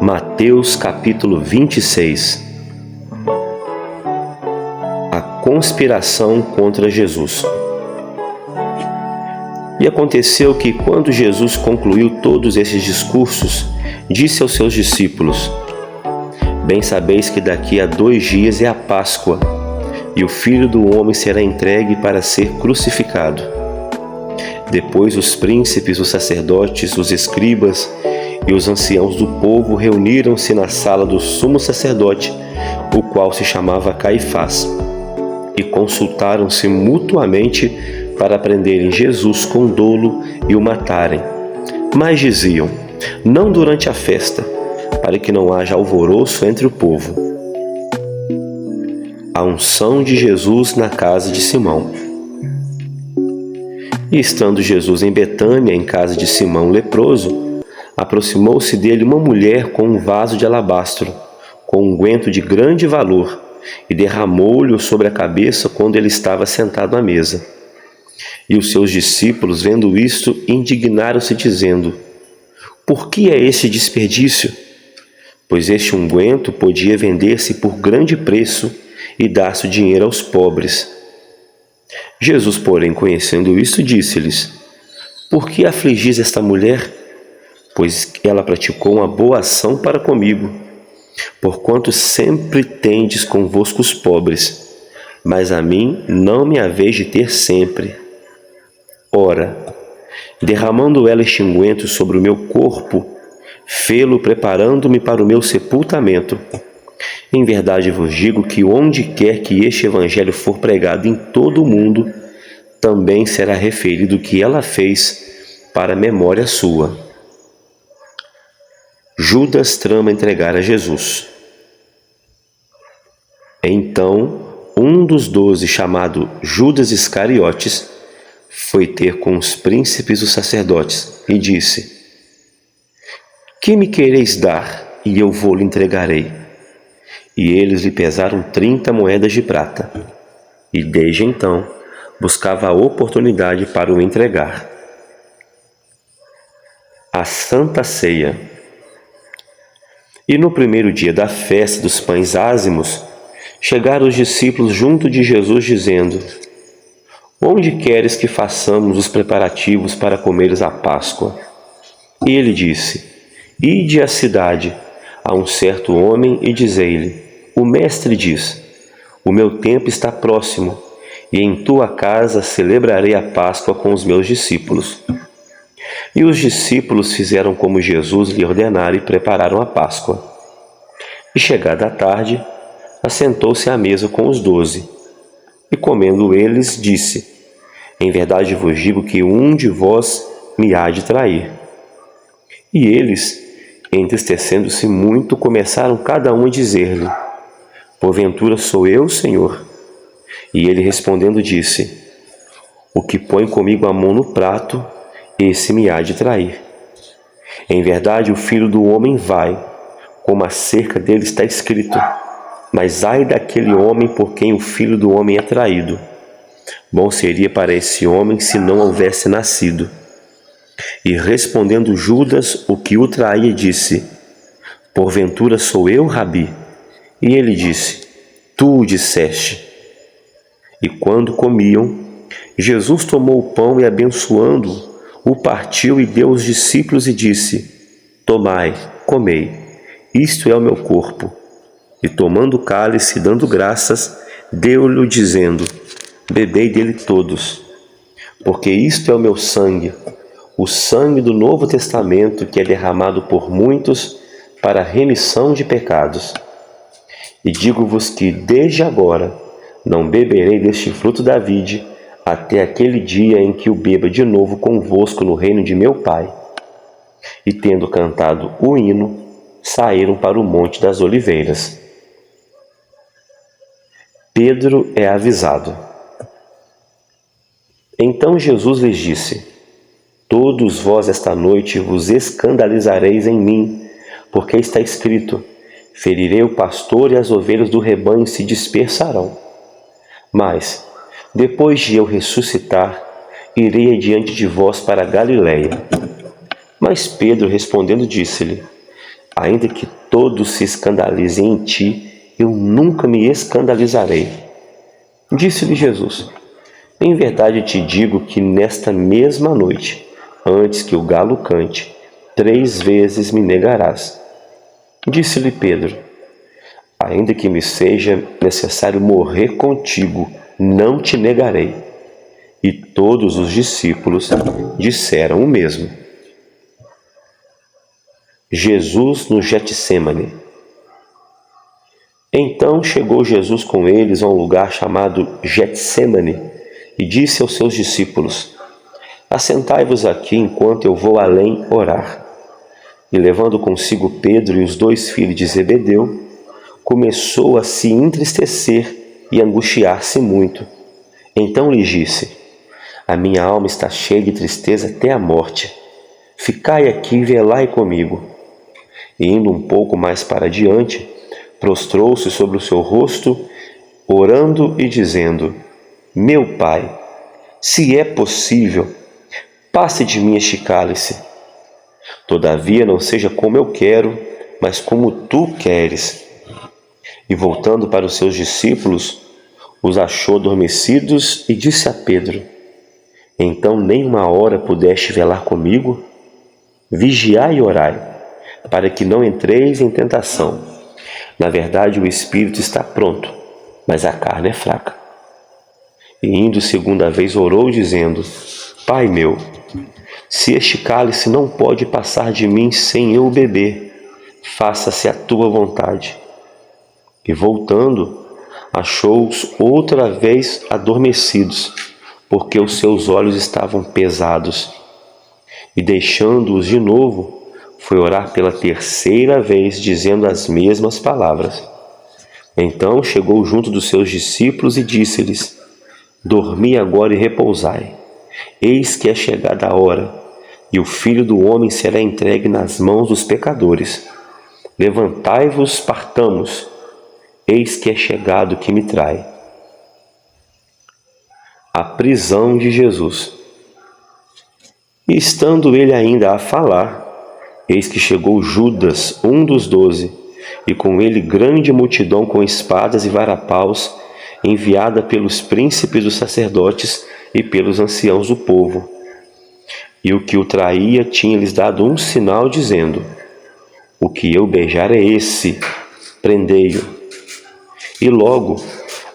Mateus capítulo 26. A conspiração contra Jesus. E aconteceu que, quando Jesus concluiu todos esses discursos, disse aos seus discípulos: Bem sabeis que daqui a 2 dias é a Páscoa, e o Filho do Homem será entregue para ser crucificado. Depois os príncipes, os sacerdotes, os escribas e os anciãos do povo reuniram-se na sala do sumo sacerdote, o qual se chamava Caifás, e consultaram-se mutuamente para prenderem Jesus com dolo e o matarem. Mas diziam: não durante a festa, para que não haja alvoroço entre o povo. A unção de Jesus na casa de Simão. E estando Jesus em Betânia, em casa de Simão leproso, aproximou-se dele uma mulher com um vaso de alabastro, com unguento de grande valor, e derramou-lhe sobre a cabeça quando ele estava sentado à mesa. E os seus discípulos, vendo isto, indignaram-se, dizendo: por que é esse desperdício? Pois este unguento podia vender-se por grande preço e dar-se o dinheiro aos pobres. Jesus, porém, conhecendo isto, disse-lhes: por que afligis esta mulher? Pois ela praticou uma boa ação para comigo. Porquanto sempre tendes convosco os pobres, mas a mim não me haveis de ter sempre. Ora, derramando ela este unguento sobre o meu corpo, fê-lo preparando-me para o meu sepultamento. Em verdade vos digo que onde quer que este evangelho for pregado em todo o mundo, também será referido o que ela fez para memória sua. Judas trama entregar a Jesus. Então, um dos 12, chamado Judas Iscariotes, foi ter com os príncipes dos sacerdotes e disse: que me quereis dar, e eu vou-lhe entregarei? E eles lhe pesaram 30 moedas de prata. E desde então buscava a oportunidade para o entregar. A Santa Ceia. E no primeiro dia da festa dos pães ázimos, chegaram os discípulos junto de Jesus, dizendo: onde queres que façamos os preparativos para comeres a Páscoa? E ele disse: ide à cidade, a um certo homem, e dizei-lhe: o mestre diz, o meu tempo está próximo, e em tua casa celebrarei a Páscoa com os meus discípulos. E os discípulos fizeram como Jesus lhe ordenara e prepararam a Páscoa. E chegada a tarde, assentou-se à mesa com os 12. E comendo eles, disse: em verdade vos digo que um de vós me há de trair. E eles, entristecendo-se muito, começaram cada um a dizer-lhe: porventura sou eu, Senhor? E ele respondendo disse: o que põe comigo a mão no prato, esse me há de trair. Em verdade, o Filho do Homem vai, como acerca dele está escrito, mas ai daquele homem por quem o Filho do Homem é traído. Bom seria para esse homem se não houvesse nascido. E respondendo Judas, o que o traía, disse: porventura sou eu, Rabi? E ele disse: tu o disseste. E quando comiam, Jesus tomou o pão e, abençoando-o, o partiu e deu aos discípulos e disse: tomai, comei, isto é o meu corpo. E tomando o cálice, dando graças, deu-lhe, dizendo: bebei dele todos, porque isto é o meu sangue, o sangue do Novo Testamento, que é derramado por muitos para a remissão de pecados. E digo-vos que, desde agora, não beberei deste fruto da vide, até aquele dia em que o beba de novo convosco no reino de meu Pai. E tendo cantado o hino, saíram para o Monte das Oliveiras. Pedro é avisado. Então Jesus lhes disse: todos vós esta noite vos escandalizareis em mim, porque está escrito: ferirei o pastor e as ovelhas do rebanho se dispersarão. Mas, depois de eu ressuscitar, irei adiante de vós para a Galiléia. Mas Pedro, respondendo, disse-lhe: Ainda que todos se escandalizem em ti, eu nunca me escandalizarei. Disse-lhe Jesus: em verdade te digo que nesta mesma noite, antes que o galo cante, 3 vezes me negarás. Disse-lhe Pedro: ainda que me seja necessário morrer contigo, não te negarei. E todos os discípulos disseram o mesmo. Jesus no Getsêmani. Então chegou Jesus com eles a um lugar chamado Getsêmani e disse aos seus discípulos: assentai-vos aqui enquanto eu vou além orar. E levando consigo Pedro e os 2 filhos de Zebedeu, começou a se entristecer e angustiar-se muito. Então lhes disse: a minha alma está cheia de tristeza até a morte. Ficai aqui e velai comigo. E indo um pouco mais para diante, prostrou-se sobre o seu rosto, orando e dizendo: meu Pai, se é possível, passe de mim este cálice. Todavia não seja como eu quero, mas como tu queres. E voltando para os seus discípulos, os achou adormecidos e disse a Pedro: então nem uma hora pudeste velar comigo? Vigiai e orai, para que não entreis em tentação. Na verdade, o espírito está pronto, mas a carne é fraca. E indo 2ª vez orou, dizendo: Pai meu, se este cálice não pode passar de mim sem eu beber, faça-se a tua vontade. E voltando, achou-os outra vez adormecidos, porque os seus olhos estavam pesados. E deixando-os de novo, foi orar pela 3ª vez, dizendo as mesmas palavras. Então chegou junto dos seus discípulos e disse-lhes: dormi agora e repousai. Eis que é chegada a hora, e o Filho do Homem será entregue nas mãos dos pecadores. Levantai-vos, partamos. Eis que é chegado o que me trai. A prisão de Jesus. E estando ele ainda a falar, eis que chegou Judas, um dos 12, e com ele grande multidão com espadas e varapaus, enviada pelos príncipes dos sacerdotes e pelos anciãos do povo. E o que o traía tinha-lhes dado um sinal, dizendo: o que eu beijar é esse, prendei-o. E logo,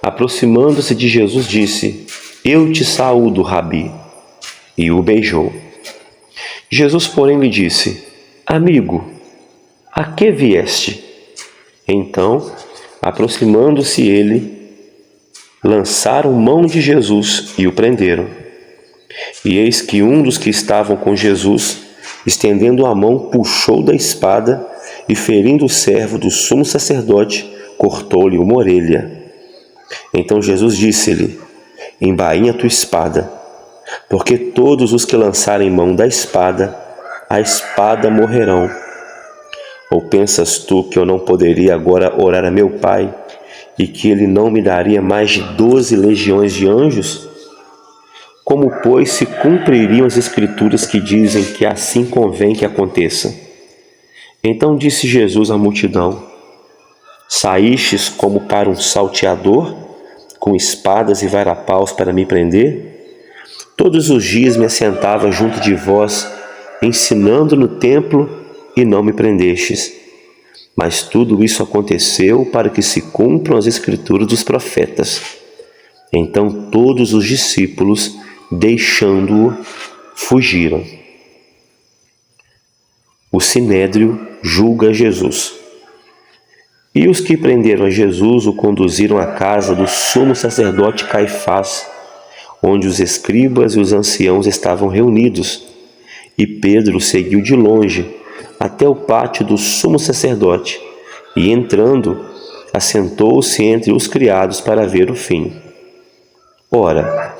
aproximando-se de Jesus, disse: eu te saúdo, Rabi. E o beijou. Jesus, porém, lhe disse: amigo, a que vieste? Então, aproximando-se ele, lançaram mão de Jesus e o prenderam. E eis que um dos que estavam com Jesus, estendendo a mão, puxou da espada e, ferindo o servo do sumo sacerdote, cortou-lhe uma orelha. Então Jesus disse-lhe: embainha tua espada, porque todos os que lançarem mão da espada, a espada morrerão. Ou pensas tu que eu não poderia agora orar a meu Pai, e que ele não me daria mais de 12 legiões de anjos? Como, pois, se cumpririam as Escrituras que dizem que assim convém que aconteça? Então disse Jesus à multidão: saístes como para um salteador, com espadas e varapaus para me prender? Todos os dias me assentava junto de vós, ensinando no templo, e não me prendestes. Mas tudo isso aconteceu para que se cumpram as Escrituras dos profetas. Então todos os discípulos, deixando-o, fugiram. O Sinédrio julga Jesus. E os que prenderam a Jesus o conduziram à casa do sumo sacerdote Caifás, onde os escribas e os anciãos estavam reunidos. E Pedro seguiu de longe até o pátio do sumo sacerdote, e entrando, assentou-se entre os criados para ver o fim. Ora,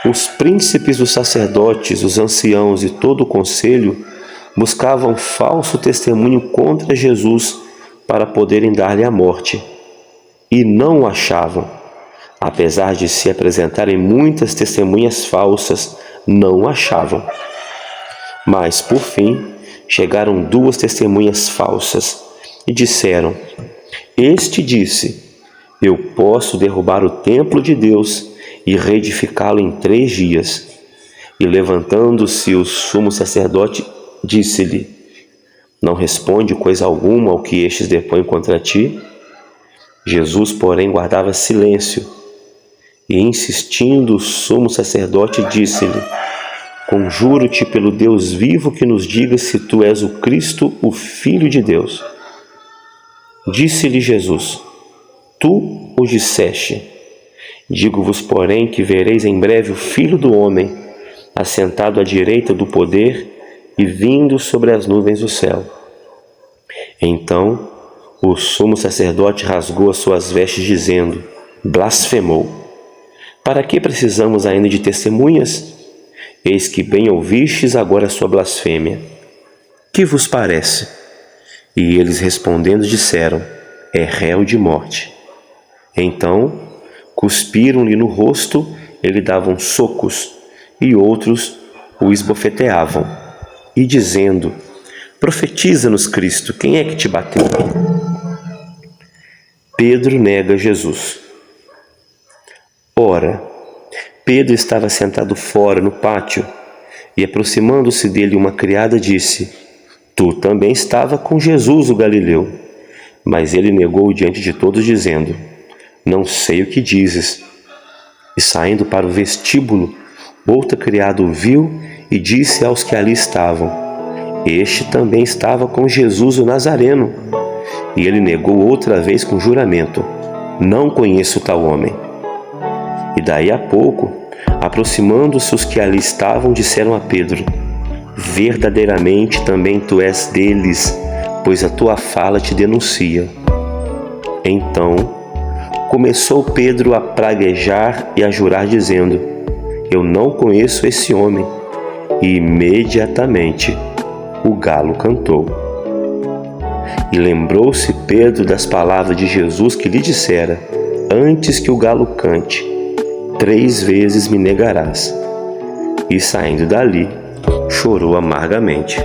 os príncipes dos sacerdotes, os anciãos e todo o conselho buscavam falso testemunho contra Jesus para poderem dar-lhe a morte, e não o achavam. Apesar de se apresentarem muitas testemunhas falsas, não o achavam. Mas, por fim, chegaram 2 testemunhas falsas e disseram: Este disse: Eu posso derrubar o templo de Deus e reedificá-lo em 3 dias. E levantando-se o sumo sacerdote, disse-lhe: Não responde coisa alguma ao que estes depõem contra ti? Jesus, porém, guardava silêncio. E insistindo, o sumo sacerdote disse-lhe: Conjuro-te pelo Deus vivo que nos diga se tu és o Cristo, o Filho de Deus. Disse-lhe Jesus: Tu o disseste. Digo-vos, porém, que vereis em breve o Filho do Homem, assentado à direita do poder e vindo sobre as nuvens do céu. Então o sumo sacerdote rasgou as suas vestes, dizendo: Blasfemou! Para que precisamos ainda de testemunhas? Eis que bem ouvistes agora a sua blasfêmia. Que vos parece? E eles respondendo disseram: É réu de morte. Então cuspiram-lhe no rosto e lhe davam socos, e outros o esbofeteavam, e dizendo: Profetiza-nos, Cristo, quem é que te bateu? Pedro nega Jesus. Ora, Pedro estava sentado fora no pátio, e aproximando-se dele uma criada disse: Tu também estava com Jesus o Galileu. Mas ele negou diante de todos, dizendo: Não sei o que dizes. E saindo para o vestíbulo, outra criada o viu e disse aos que ali estavam: Este também estava com Jesus o Nazareno. E ele negou outra vez com juramento: Não conheço tal homem. E daí a pouco, aproximando-se os que ali estavam, disseram a Pedro: Verdadeiramente também tu és deles, pois a tua fala te denuncia. Então começou Pedro a praguejar e a jurar, dizendo: Eu não conheço esse homem. E imediatamente o galo cantou. E lembrou-se Pedro das palavras de Jesus que lhe dissera: Antes que o galo cante, 3 vezes me negarás. E saindo dali, chorou amargamente.